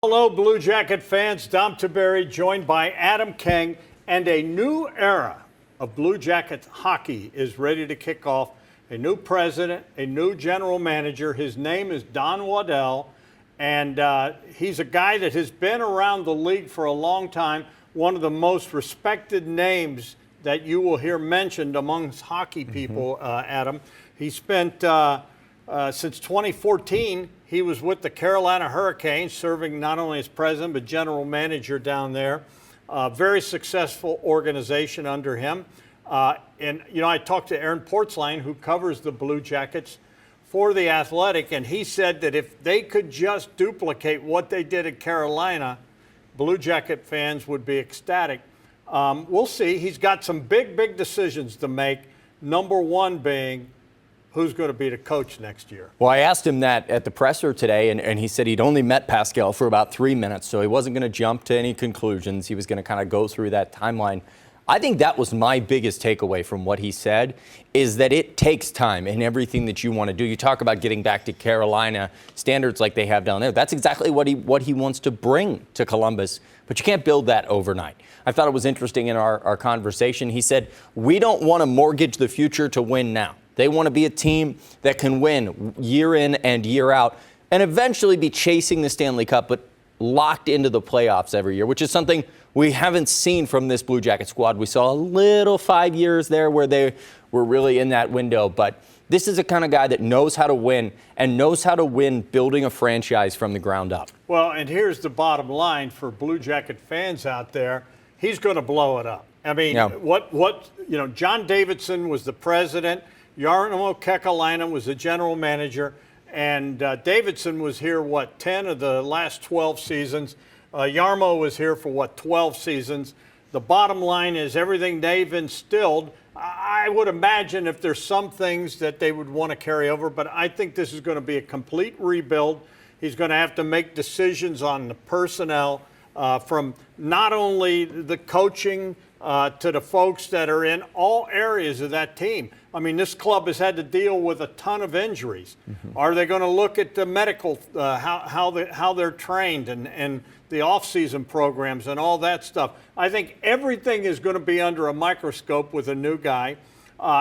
Hello, Blue Jacket fans. Dom Tiberi joined by Adam Kang, and a new era of Blue Jackets hockey is ready to kick off. A new president, a new general manager. His name is Don Waddell, and he's a guy that has been around the league for a long time, one of the most respected names that you will hear mentioned amongst hockey people, Adam. He spent, since 2014, he was with the Carolina Hurricanes, serving not only as president but general manager down there. Very successful organization under him. And, you know, I talked to Aaron Portzline, who covers the Blue Jackets for The Athletic, and he said that if they could just duplicate what they did at Carolina, Blue Jacket fans would be ecstatic. We'll see. He's got some big decisions to make, number one being who's going to be the coach next year. Well, I asked him that at the presser today, and he said he'd only met Pascal for about 3 minutes, so he wasn't going to jump to any conclusions. He was going to kind of go through that timeline. I think that was my biggest takeaway from what he said, is that it takes time in everything that you want to do. You talk about getting back to Carolina standards like they have down there. That's exactly what he wants to bring to Columbus, but you can't build that overnight. I thought it was interesting in our conversation. He said, we don't want to mortgage the future to win now. They want to be a team that can win year in and year out and eventually be chasing the Stanley Cup, but locked into the playoffs every year, which is something we haven't seen from this Blue Jacket squad. We saw a little 5 years there where they were really in that window, but this is a kind of guy that knows how to win and knows how to win building a franchise from the ground up. Well, and here's the bottom line for Blue Jacket fans out there. He's going to blow it up. I mean, John Davidson was the president. Jarmo Kekalainen was the general manager, and Davidson was here, 10 of the last 12 seasons. Jarmo was here for, 12 seasons. The bottom line is everything they've instilled, I would imagine if there's some things that they would want to carry over, but I think this is going to be a complete rebuild. He's going to have to make decisions on the personnel, from not only the coaching to the folks that are in all areas of that team. I mean, this club has had to deal with a ton of injuries. Are they going to look at the medical, how they're trained and the off-season programs and all that stuff? I think everything is going to be under a microscope with a new guy.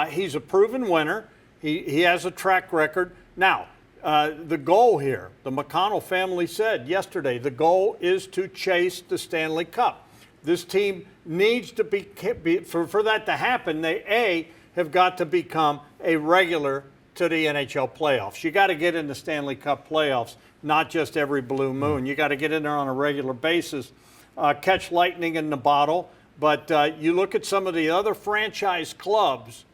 He's a proven winner. He has a track record. Now, the goal here, the McConnell family said yesterday, the goal is to chase the Stanley Cup. This team needs to be for that to happen, they have got to become a regular to the NHL playoffs. You got to get in the Stanley Cup playoffs, not just every blue moon. You got to get in there on a regular basis, catch lightning in the bottle. But you look at some of the other franchise clubs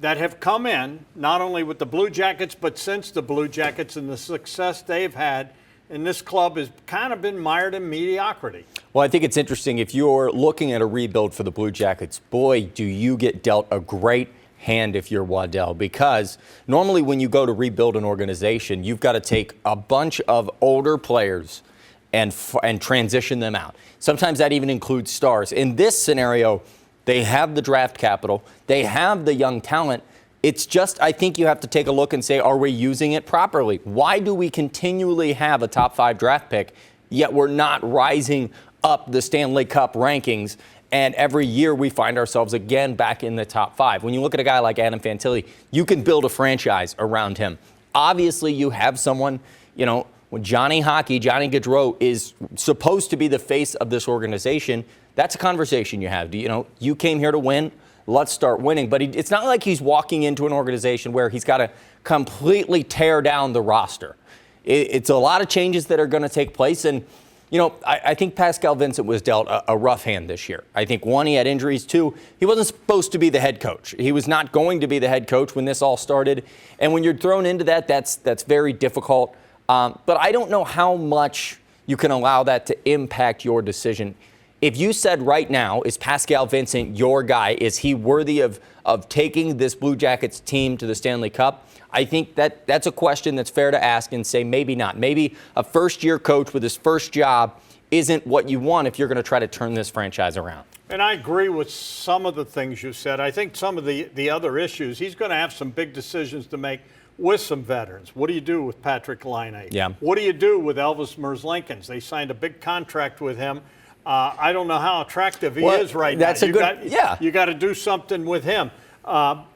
that have come in, not only with the Blue Jackets, but since the Blue Jackets and the success they've had, and this club has kind of been mired in mediocrity. Well, I think it's interesting. If you're looking at a rebuild for the Blue Jackets, boy, do you get dealt a great hand if you're Waddell, because normally when you go to rebuild an organization, you've got to take a bunch of older players and transition them out. Sometimes that even includes stars. In this scenario, they have the draft capital. They have the young talent. It's just, I think you have to take a look and say, are we using it properly? Why do we continually have a top 5 draft pick, yet we're not rising up the Stanley Cup rankings, and every year we find ourselves again back in the top 5? When you look at a guy like Adam Fantilli, you can build a franchise around him. Obviously, you have someone, when Johnny Gaudreau is supposed to be the face of this organization, that's a conversation you have. You came here to win. Let's start winning. But it's not like he's walking into an organization where he's got to completely tear down the roster. It's a lot of changes that are going to take place. And, I think Pascal Vincent was dealt a rough hand this year. I think, one, he had injuries. Two, he wasn't supposed to be the head coach. He was not going to be the head coach when this all started. And when you're thrown into that, that's very difficult. But I don't know how much you can allow that to impact your decision. If you said right now, is Pascal Vincent your guy? Is he worthy of taking this Blue Jackets team to the Stanley Cup? I think that's a question that's fair to ask and say maybe not. Maybe a first-year coach with his first job isn't what you want if you're going to try to turn this franchise around. And I agree with some of the things you said. I think some of the other issues, he's going to have some big decisions to make with some veterans. What do you do with Patrick Laine? Yeah. What do you do with Elvis Merzlikins? They signed a big contract with him. I don't know how attractive he is right that's now. You got to do something with him.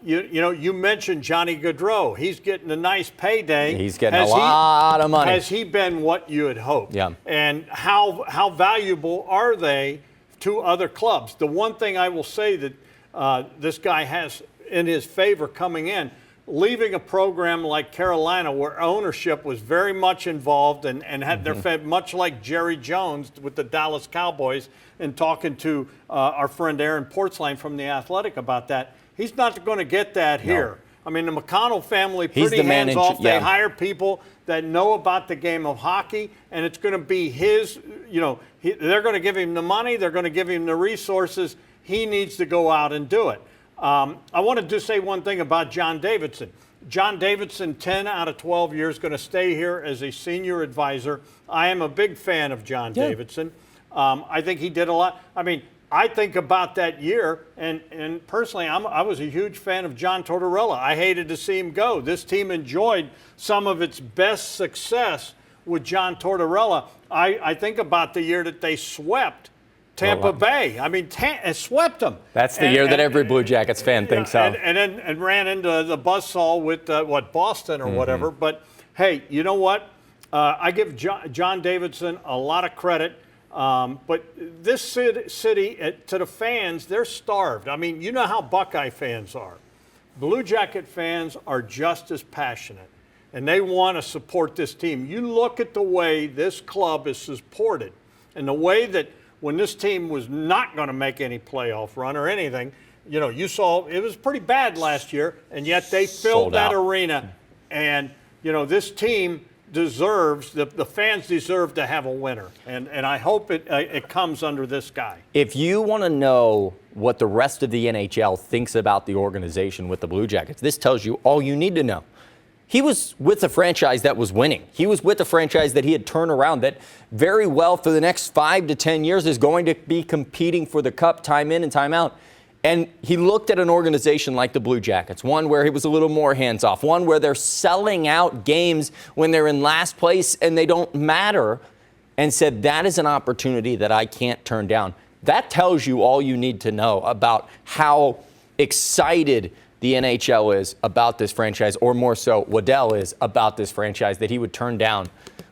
You mentioned Johnny Gaudreau. He's getting a nice payday. He's getting a lot of money. Has he been what you had hoped? Yeah. And how valuable are they to other clubs? The one thing I will say that this guy has in his favor coming in, leaving a program like Carolina where ownership was very much involved and had their fed much like Jerry Jones with the Dallas Cowboys, and talking to our friend Aaron Portzline from The Athletic about that. He's not going to get that here. I mean, the McConnell family, pretty hands-off. They hire people that know about the game of hockey, and it's going to be his, they're going to give him the money. They're going to give him the resources. He needs to go out and do it. I wanted to say one thing about John Davidson. John Davidson, 10 out of 12 years, going to stay here as a senior advisor. I am a big fan of John Davidson. I think he did a lot. I mean, I think about that year, and personally, I was a huge fan of John Tortorella. I hated to see him go. This team enjoyed some of its best success with John Tortorella. I think about the year that they swept Tampa Bay. I mean, swept them. That's the year that every Blue Jackets fan thinks of. And ran into the buzzsaw with, Boston or whatever. But, hey, you know what? I give John Davidson a lot of credit. But this city, to the fans, they're starved. I mean, you know how Buckeye fans are. Blue Jacket fans are just as passionate, and they want to support this team. You look at the way this club is supported, and the way that when this team was not going to make any playoff run or anything, you saw it was pretty bad last year, and yet they filled that arena. And, this team deserves, the fans deserve to have a winner. And I hope it comes under this guy. If you want to know what the rest of the NHL thinks about the organization with the Blue Jackets, this tells you all you need to know. He was with a franchise that was winning. He was with a franchise that he had turned around that very well for the next 5 to 10 years is going to be competing for the cup time in and time out. And he looked at an organization like the Blue Jackets, one where he was a little more hands-off, one where they're selling out games when they're in last place and they don't matter, and said, that is an opportunity that I can't turn down. That tells you all you need to know about how excited the NHL is about this franchise, or more so, Waddell is about this franchise, that he would turn down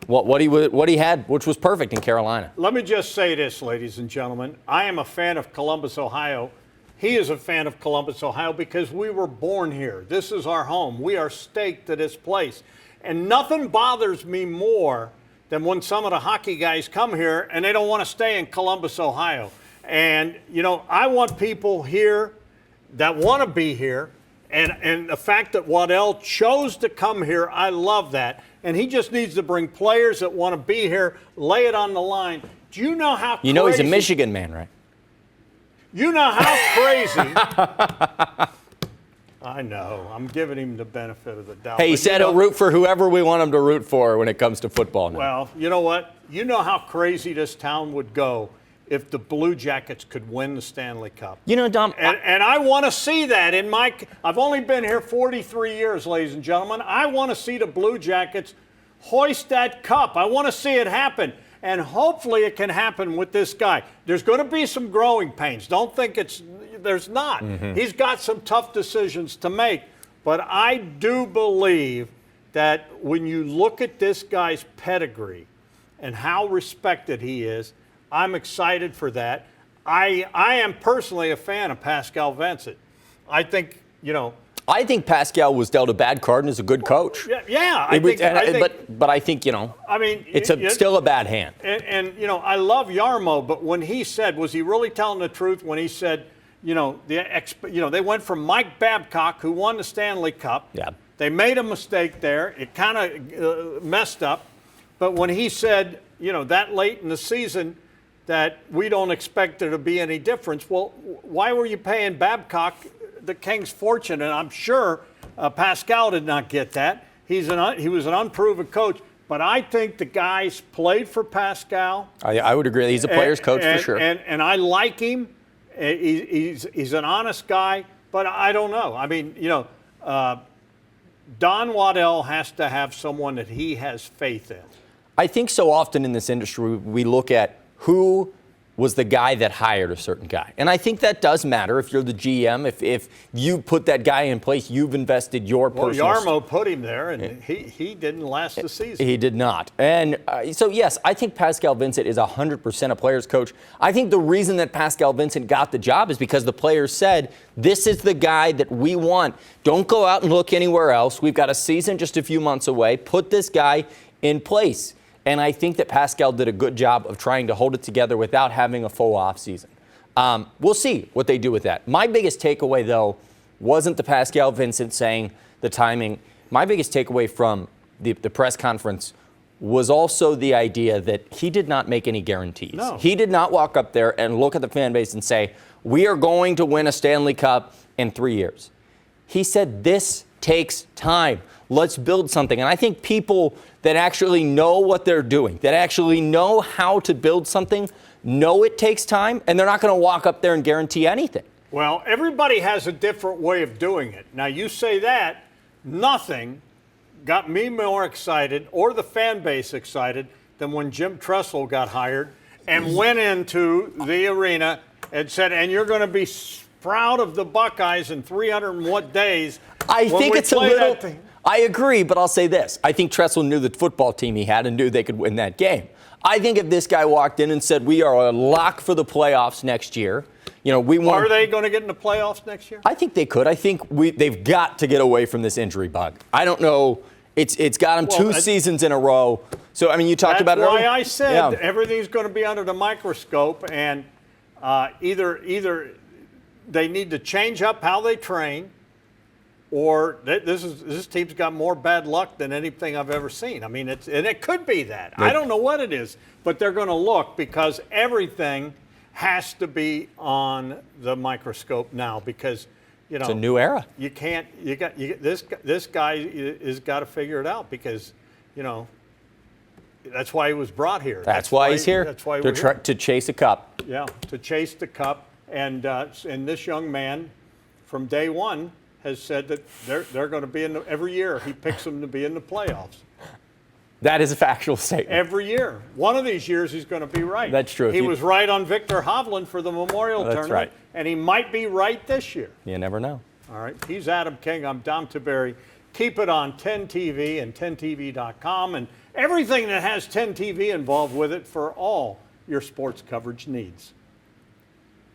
what he had, which was perfect in Carolina. Let me just say this, ladies and gentlemen. I am a fan of Columbus, Ohio. He is a fan of Columbus, Ohio, because we were born here. This is our home. We are staked to this place. And nothing bothers me more than when some of the hockey guys come here and they don't want to stay in Columbus, Ohio. And, I want people here that want to be here. And the fact that Waddell chose to come here, I love that. And he just needs to bring players that want to be here, lay it on the line. Do you know how crazy? You know he's a Michigan man, right? You know how crazy. I know. I'm giving him the benefit of the doubt. Hey, he said he'll root for whoever we want him to root for when it comes to football now. Well, you know what? You know how crazy this town would go if the Blue Jackets could win the Stanley Cup. Dom. And I want to see that in I've only been here 43 years, ladies and gentlemen. I want to see the Blue Jackets hoist that cup. I want to see it happen. And hopefully it can happen with this guy. There's going to be some growing pains. Don't think there's not. He's got some tough decisions to make. But I do believe that when you look at this guy's pedigree and how respected he is, I'm excited for that. I am personally a fan of Pascal Vincent. I think, I think Pascal was dealt a bad card and is a good coach. Yeah, but I think, it's still a bad hand. And I love Yarmo, but when he said, was he really telling the truth when he said, they went from Mike Babcock, who won the Stanley Cup. Yeah. They made a mistake there. It kind of messed up. But when he said, that late in the season, that we don't expect there to be any difference. Well, why were you paying Babcock the King's fortune? And I'm sure Pascal did not get that. He was an unproven coach. But I think the guys played for Pascal. I would agree. He's a player's coach for sure. And I like him. He's an honest guy. But I don't know. I mean, Don Waddell has to have someone that he has faith in. I think so often in this industry, we look at who was the guy that hired a certain guy. And I think that does matter if you're the GM. If you put that guy in place, you've invested your personal... Well, Yarmo put him there, and he didn't last the season. He did not. And so, yes, I think Pascal Vincent is 100% a player's coach. I think the reason that Pascal Vincent got the job is because the players said, this is the guy that we want. Don't go out and look anywhere else. We've got a season just a few months away. Put this guy in place. And I think that Pascal did a good job of trying to hold it together without having a full offseason. We'll see what they do with that. My biggest takeaway, though, wasn't the Pascal Vincent saying the timing. My biggest takeaway from the press conference was also the idea that he did not make any guarantees. No. He did not walk up there and look at the fan base and say, we are going to win a Stanley Cup in 3 years. He said, this takes time. Let's build something. And I think people that actually know what they're doing, that actually know how to build something, know it takes time, and they're not going to walk up there and guarantee anything. Well, everybody has a different way of doing it. Now, you say that, nothing got me more excited or the fan base excited than when Jim Tressel got hired and went into the arena and said, and you're going to be proud of the Buckeyes in 300 and what days. I think it's a little... I agree, but I'll say this. I think Tressel knew the football team he had and knew they could win that game. I think if this guy walked in and said, we are a lock for the playoffs next year, we want... Are they going to get in the playoffs next year? I think they could. I think they've got to get away from this injury bug. I don't know. It's got them two seasons in a row. So, I mean, you talked about it earlier. That's why I said everything's going to be under the microscope, and either they need to change up how they train, or this team's got more bad luck than anything I've ever seen. I mean, it could be that. I don't know what it is, but they're going to look because everything has to be on the microscope now because, it's a new era. You can't. This guy has got to figure it out because, that's why he was brought here. That's why he's here. That's why we're here. To chase a cup. Yeah, to chase the cup, and this young man, from day one, has said that they're going to be in every year. He picks them to be in the playoffs. That is a factual statement. Every year. One of these years he's going to be right. That's true. He was right on Victor Hovland for the Memorial Tournament. That's right. And he might be right this year. You never know. All right. He's Adam King. I'm Dom Tiberi. Keep it on 10TV and 10TV.com and everything that has 10TV involved with it for all your sports coverage needs.